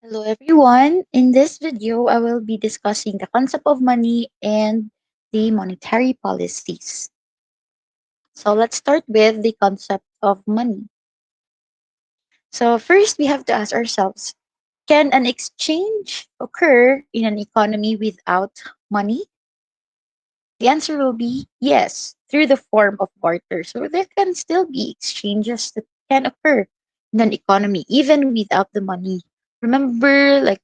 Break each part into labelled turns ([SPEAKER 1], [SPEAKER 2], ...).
[SPEAKER 1] Hello everyone. In this video, I will be discussing the concept of money and the monetary policies. So let's start with the concept of money. So first, we have to ask ourselves, can an exchange occur in an economy without money? The answer will be yes, through the form of barter. So there can still be exchanges that can occur in an economy even without the money. Remember, like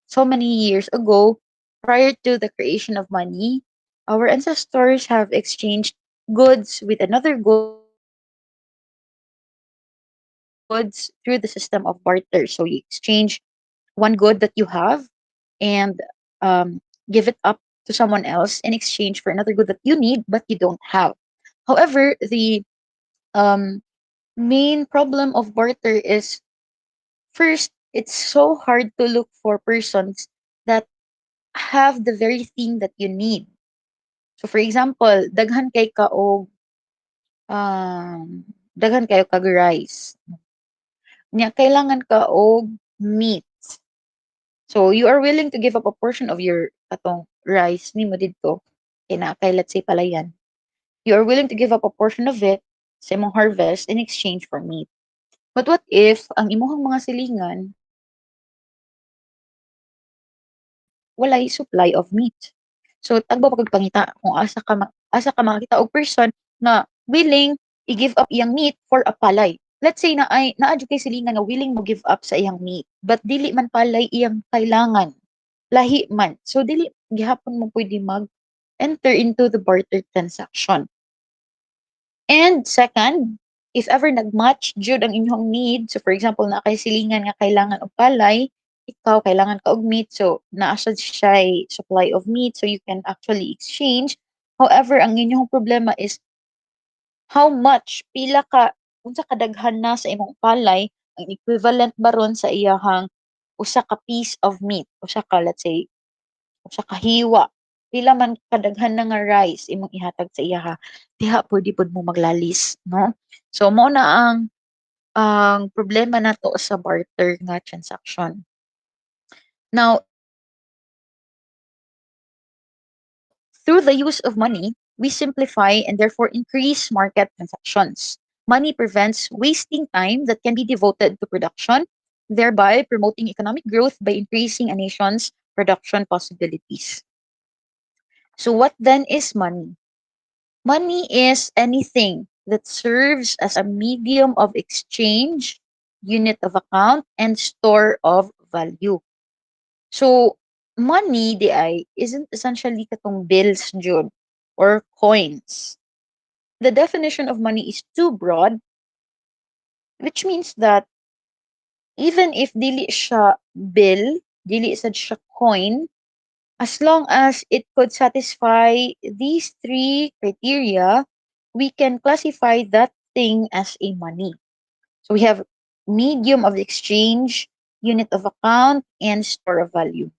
[SPEAKER 1] so many years ago, prior to the creation of money, our ancestors have exchanged goods with another goods through the system of barter. So you exchange one good that you have and give it up to someone else in exchange for another good that you need but you don't have. However, the um, main problem of barter is first, it's so hard to look for persons that have the very thing that you need. So for example, um daghan kayo kag rice. Nya kailangan ka og meat. So you are willing to give up a portion of your atong rice nimo didto kay let's say palayan. You are willing to give up a portion of it sa imong harvest in exchange for meat. But what if ang imuhang mga silingan walay supply of meat? So tagba pa kag pangita kung asa ka makakita og person na willing i-give up iyang meat for a palay. Let's say naa jud kay silingan nga willing mo give up sa iyang meat but dili man palay iyang kailangan. Lahi man. So dili gihapon mo pwede mag enter into the barter transaction. And second, if ever nag-match jud ang inyong need, so for example, na kay silingan nga kailangan og palay, ikaw kailangan ka og meat, so naa siya supply of meat, so you can actually exchange. However, ang inyong problema is how much, pila ka, unsa kadaghan na sa imong palay, ang equivalent ba ron sa iyahang usa ka piece of meat, usa ka, let's say, usa ka hiwa, pila man kadaghan na nga rice imong ihatag sa iya ha, diha pwede pud mo maglalis, no? So mao na ang problema nato sa barter nga transaction. Now, through the use of money, we simplify and therefore increase market transactions. Money prevents wasting time that can be devoted to production, thereby promoting economic growth by increasing a nation's production possibilities. So what then is money? Money is anything that serves as a medium of exchange, unit of account, and store of value. So, money, di ay, isn't essentially katong bills, June, or coins. The definition of money is too broad, which means that even if dili siya bill, dili sad siya coin, as long as it could satisfy these three criteria, we can classify that thing as a money. So we have medium of exchange, unit of account, and store of value.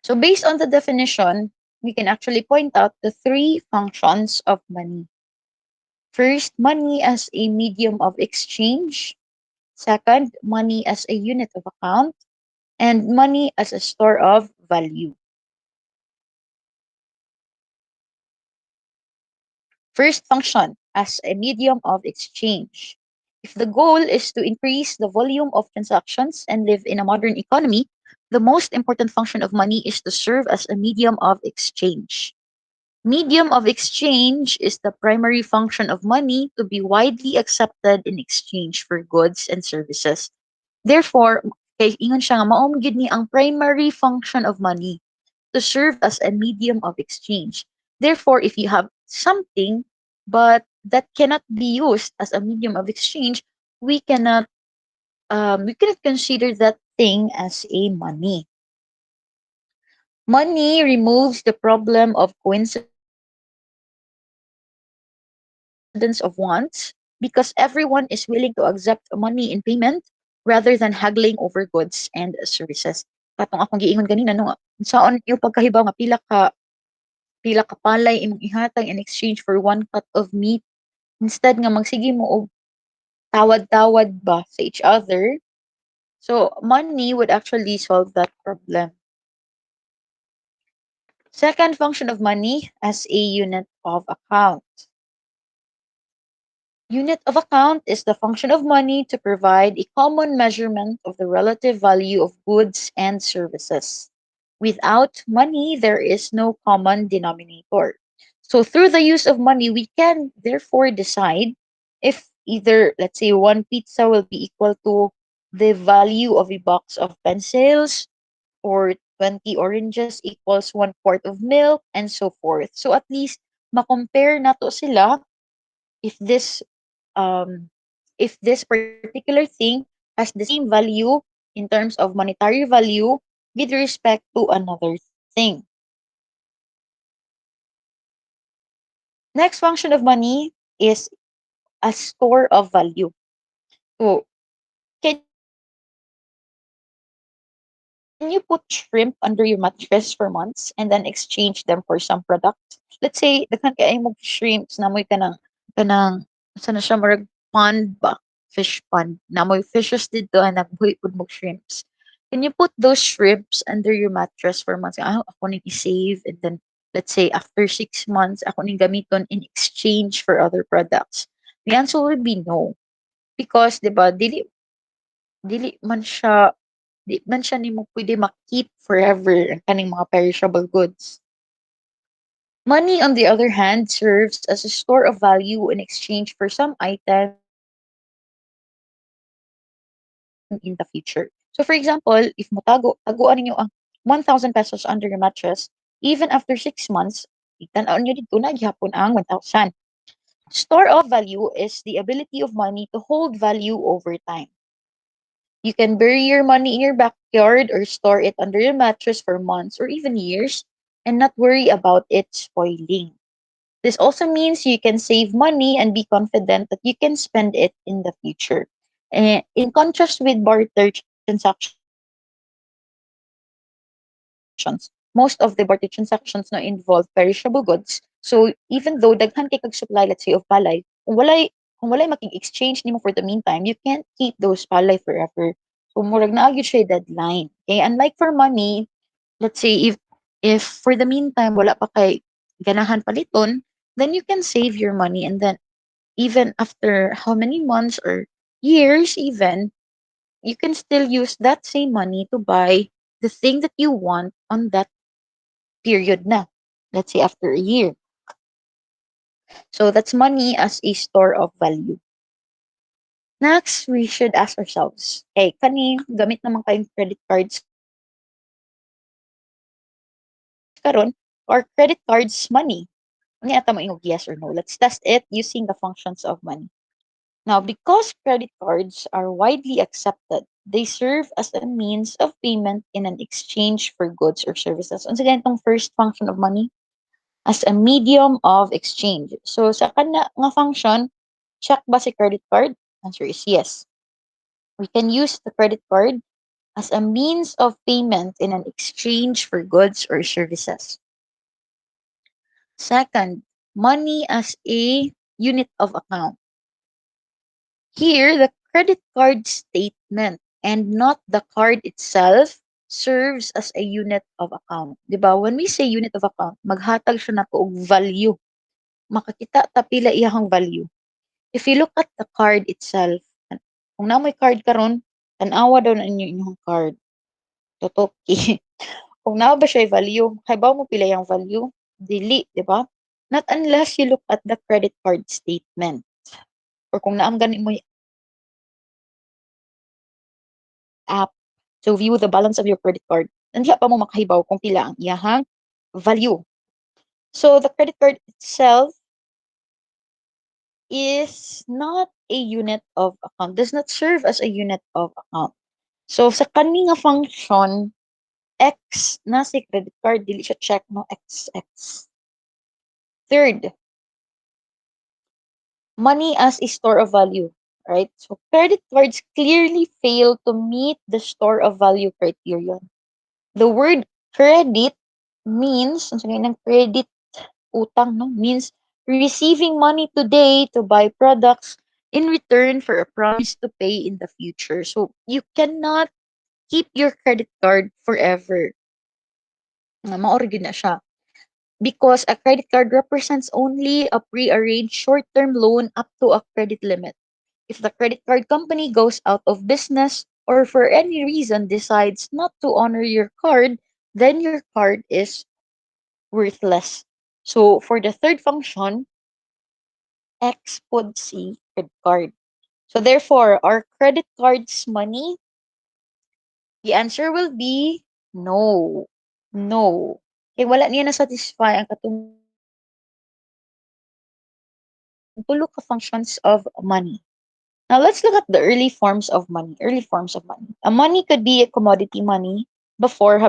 [SPEAKER 1] So based on the definition, we can actually point out the three functions of money. First, money as a medium of exchange. Second, money as a unit of account. And money as a store of value. First function as a medium of exchange. If the goal is to increase the volume of transactions and live in a modern economy, the most important function of money is to serve as a medium of exchange. Medium of exchange is the primary function of money to be widely accepted in exchange for goods and services. Therefore, kay ingon siya nga mao gyud ni ang primary function of money to serve as a medium of exchange. Therefore, if you have something but that cannot be used as a medium of exchange, we cannot consider that thing as a money. Money removes the problem of coincidence of wants because everyone is willing to accept money in payment rather than haggling over goods and services. Katong akong giingon kanina no, saon yung pagkahibaw nga pila ka palay imong ihatag in exchange for one cut of meat instead nga magsige mo og tawad-tawad ba sa each other. So money would actually solve that problem. Second function of money as a unit of account. Unit of account is the function of money to provide a common measurement of the relative value of goods and services. Without money, there is no common denominator. So, through the use of money, we can therefore decide if either, let's say, one pizza will be equal to the value of a box of pencils, or 20 oranges equals 1 quart of milk, and so forth. So, at least, makompare na to sila if um this particular thing has the same value in terms of monetary value with respect to another thing. Next function of money is a store of value. So, can you put shrimp under your mattress for months and then exchange them for some product? Let's say daghan kay ay mong shrimps na mo'y kanang sana siya murag pond ba, fish pond na mo'y fishes dito and nagbuhi pud mong shrimps. Can you put those shrimps under your mattress for months? Ako ning i-save, and then let's say after 6 months ako ning gamiton in exchange for other products. The answer would be no, because 'di ba dili man siya nimo pwede ma-keep forever ang kaning mga perishable goods. Money, on the other hand, serves as a store of value in exchange for some items that can be purchased in the future. So for example, if taguan ninyo ang 1,000 pesos under your mattress, even after 6 months, itan-aon nyo dito na gihapon ang 1,000. Store of value is the ability of money to hold value over time. You can bury your money in your backyard or store it under your mattress for months or even years and not worry about it spoiling. This also means you can save money and be confident that you can spend it in the future. In contrast with barter transactions, most of the barter transactions now involve perishable goods. So even though daghan kay kag supply, let's say, of palay, kung walay making exchange nimo for the meantime, you can't keep those palay forever. So murag naa gyud siya deadline. Okay, unlike for money, let's say if for the meantime wala pa kay ganahan paliton, then you can save your money, and then even after how many months or years even, you can still use that same money to buy the thing that you want on that period na. Let's say after a year. So that's money as a store of value. Next, we should ask ourselves, hey, kani gamit naman kayong credit cards karon, or credit cards money? Ano yata mo ingog yes or no? Let's test it using the functions of money. Now, because credit cards are widely accepted, they serve as a means of payment in an exchange for goods or services. Unsa ganyan itong first function of money? As a medium of exchange. So sa kana nga function, check ba si credit card? Answer is yes. We can use the credit card as a means of payment in an exchange for goods or services. Second, money as a unit of account. Here, the credit card statement and not the card itself serves as a unit of account. 'Di ba? When we say unit of account, maghatag siya na og value. Makakita ta pila iyahang value. If you look at the card itself, kung namoy card karon, tan-awa daw na inyo inyong card. Totoki. Kung naa ba siya value, kay ba mo pila yung value? Dili, 'di ba? Not unless you look at the credit card statement. Or kung naam gani mo app to view the balance of your credit card, nandiya pa mo makahibaw kung pila ang iyahang value. So the credit card itself is not a unit of account, does not serve as a unit of account. So sa kani nga function, X na si credit card, dili siya check no XX. Third, money as a store of value, right? So credit cards clearly fail to meet the store of value criterion. The word credit means, ang sabihin ng credit, utang, no? Means receiving money today to buy products in return for a promise to pay in the future. So you cannot keep your credit card forever. Maoro gyud na siya. Because a credit card represents only a pre-arranged short-term loan up to a credit limit. If the credit card company goes out of business or for any reason decides not to honor your card, then your card is worthless. So for the third function, X pod C credit card. So therefore, our credit card's money, the answer will be no. No. Kaya wala niya na-satisfy ang katong tulo ka functions of money. Now let's look at the early forms of money. Early forms of money. A money could be a commodity money before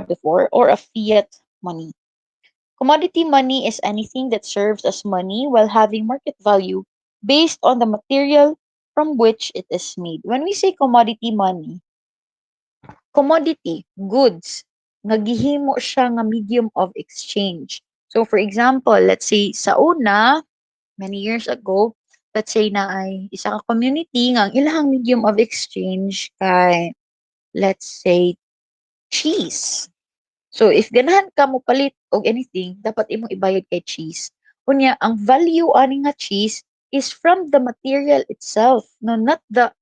[SPEAKER 1] or a fiat money. Commodity money is anything that serves as money while having market value based on the material from which it is made. When we say commodity money, commodity, goods, nga gihimo siya nga medium of exchange. So for example, let's say sa una, many years ago, let's say na ay isa ka community nga ang ilahang medium of exchange kay, let's say, cheese. So if ganahan ka mo palit og anything, dapat imong ibayad kay cheese. Unya, ang value ani nga cheese is from the material itself, no, not the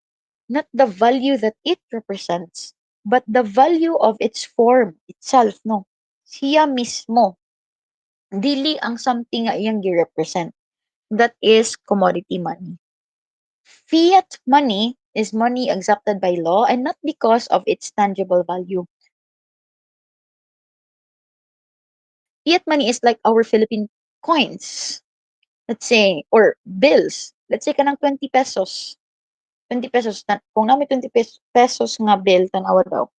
[SPEAKER 1] value that it represents, but the value of its form itself, no. Siya mismo, dili ang something nga iyang gi-represent. That is commodity money. Fiat money is money accepted by law and not because of its tangible value. Fiat money is like our Philippine coins, let's say, or bills. Let's say kanang 20 pesos. 20 pesos. Kung namin 20 pesos nga bill, tanawa daw.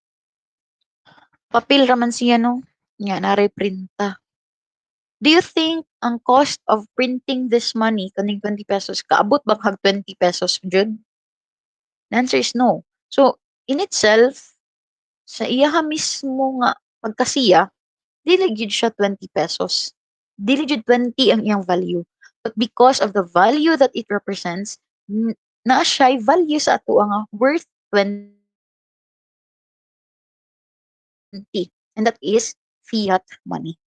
[SPEAKER 1] Papel raman siya, no? Nga, naray printa. Do you think ang cost of printing this money, kaning 20 pesos, kaabot bang hag 20 pesos, Jud? The answer is no. So, in itself, sa iyaha mismo nga pagkasiya, dili gyud siya 20 pesos. Dili gyud 20 ang iyang value. But because of the value that it represents, naa siya value sa ato nga worth 20. And that is fiat money.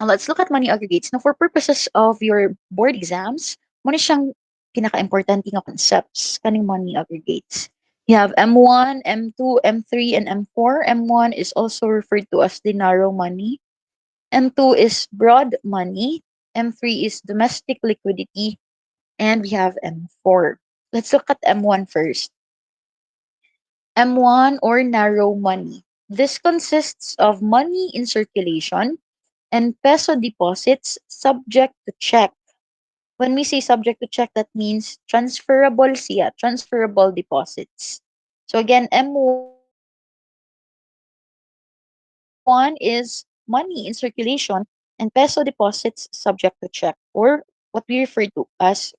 [SPEAKER 1] Now let's look at money aggregates. Now for purposes of your board exams, mo ni siyang pinaka-importante nga concepts kaning money aggregates. You have M1, M2, M3, and M4. M1 is also referred to as dinaro money. M2 is broad money. M3 is domestic liquidity. And we have M4. Let's look at M1 first. M1 or narrow money. This consists of money in circulation and peso deposits subject to check. When we say subject to check, that means transferable siya, transferable deposits. So again, M1 is money in circulation and peso deposits subject to check, or what we refer to as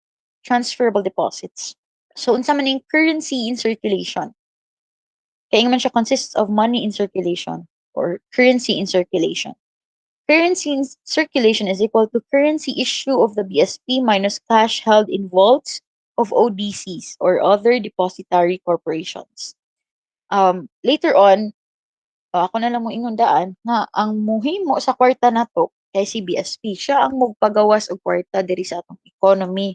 [SPEAKER 1] transferable deposits. So unsa man yung currency in circulation? Kaya man siya consists of money in circulation or currency in circulation. Currency in circulation is equal to currency issue of the BSP minus cash held in vaults of ODCs or other depository corporations. Later on, ako na lang mo inundaan nga ang muhimo sa kwarta nato kay si BSP. Siya ang magpagawas og kwarta diri sa atong economy.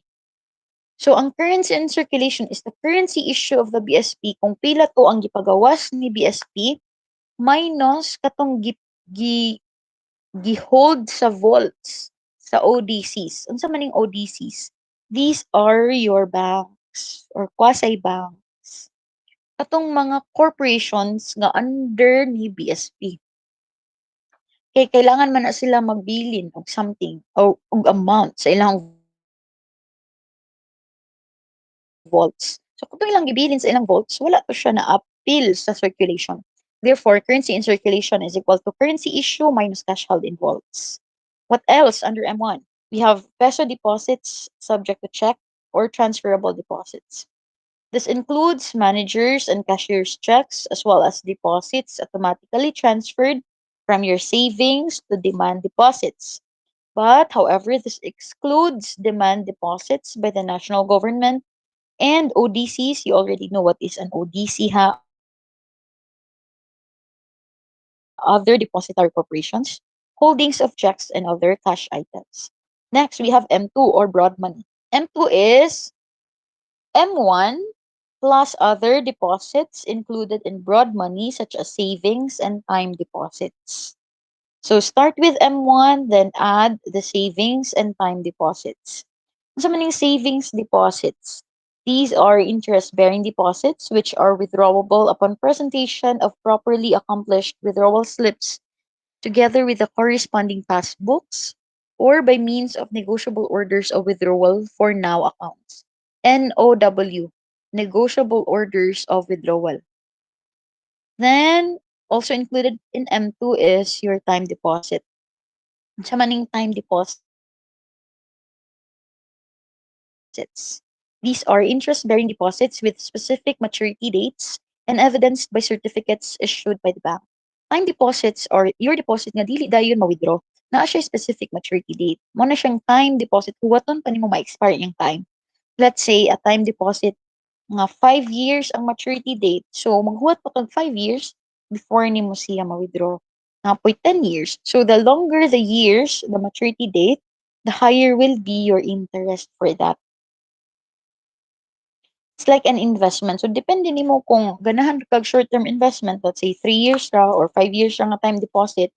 [SPEAKER 1] So ang currency in circulation is the currency issue of the BSP kung pila to ang gipagawas ni BSP minus katong gihold sa vaults sa ODCs. Unsa man ning ODCs? These are your banks or quasi-banks. Katong mga corporations nga under ni BSP. Kay kailangan man na sila magbilin og something o og amount sa ilang vaults. So kung ilang gibilin sa ilang vaults, wala to siya na appeal sa circulation. Therefore, currency in circulation is equal to currency issue minus cash held in vaults. What else under M1? We have peso deposits subject to check or transferable deposits. This includes managers and cashiers checks as well as deposits automatically transferred from your savings to demand deposits. But however, this excludes demand deposits by the national government And ODCs, you already know what is an ODC, ha? Other depository corporations, holdings of checks and other cash items. Next, we have M2 or broad money. M2 is M1 plus other deposits included in broad money such as savings and time deposits. So start with M1, then add the savings and time deposits. Sa maning savings deposits, these are interest-bearing deposits which are withdrawable upon presentation of properly accomplished withdrawal slips together with the corresponding passbooks or by means of negotiable orders of withdrawal for now accounts. NOW, negotiable orders of withdrawal. Then, also included in M2 is your time deposit. Sa maning time deposits, these are interest-bearing deposits with specific maturity dates and evidenced by certificates issued by the bank. Time deposits are your deposit nga dili dayon ma-withdraw. Naa siya specific maturity date. Mo na siyang time deposit huwaton pa nimo ma-expire yung time. Let's say a time deposit nga 5 years ang maturity date. So maghuwat pa kag 5 years before nimo siya ma-withdraw. Napoy 10 years. So the longer the years, the maturity date, the higher will be your interest for that. It's like an investment. So depende nimo kung ganahan kag short-term investment, let's say 3 years ra or 5 years ra nga time deposit.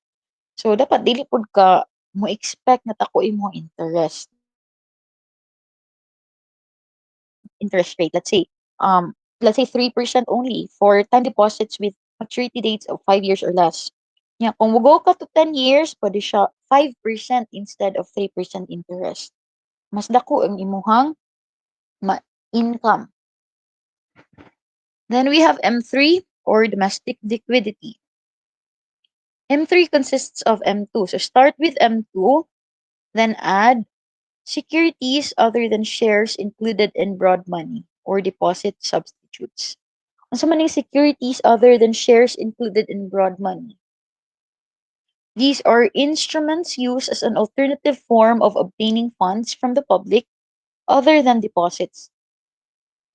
[SPEAKER 1] So dapat dili pud ka mo expect na tako imong interest. Interest rate. Let's say 3% only for time deposits with maturity dates of 5 years or less. Yeah, kung mo go ka to 10 years, pwede siya 5% instead of 3% interest. Mas dako ang imuhang income. Then we have M3 or domestic liquidity. M3 consists of M2. So start with M2, then add securities other than shares included in broad money or deposit substitutes. Ang sa maning securities other than shares included in broad money. These are instruments used as an alternative form of obtaining funds from the public other than deposits.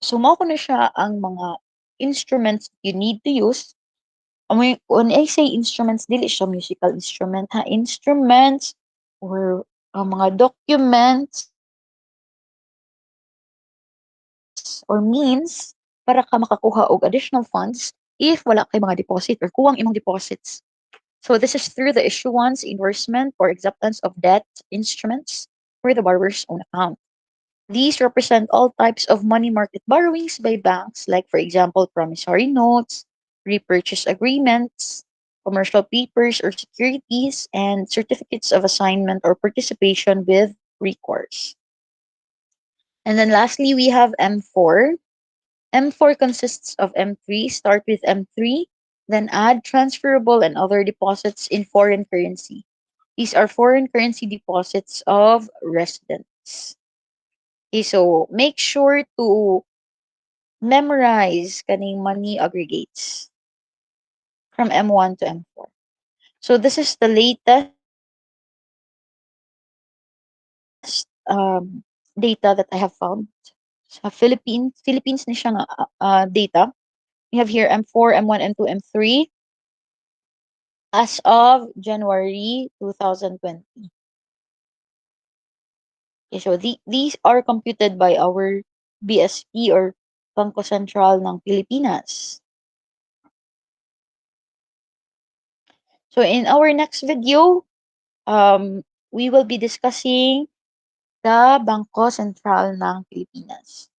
[SPEAKER 1] So, mao ko na siya ang mga instruments you need to use. When I say instruments, dili siya musical instrument, ha? Instruments or mga documents or means para ka makakuha og additional funds if wala kay mga deposit or kuwang imong deposits. So this is through the issuance, endorsement, or acceptance of debt instruments for the borrower's own account. These represent all types of money market borrowings by banks, like, for example, promissory notes, repurchase agreements, commercial papers or securities, and certificates of assignment or participation with recourse. And then lastly, we have M4. M4 consists of M3. Start with M3, then add transferable and other deposits in foreign currency. These are foreign currency deposits of residents. Okay, so make sure to memorize kaning money aggregates from M1 to M4. So this is the latest data that I have found sa Philippines ni siya nga data. We have here M4, M1, M2, M3 as of January 2020. Okay, so these are computed by our BSP or Bangko Sentral ng Pilipinas. So in our next video, we will be discussing the Bangko Sentral ng Pilipinas.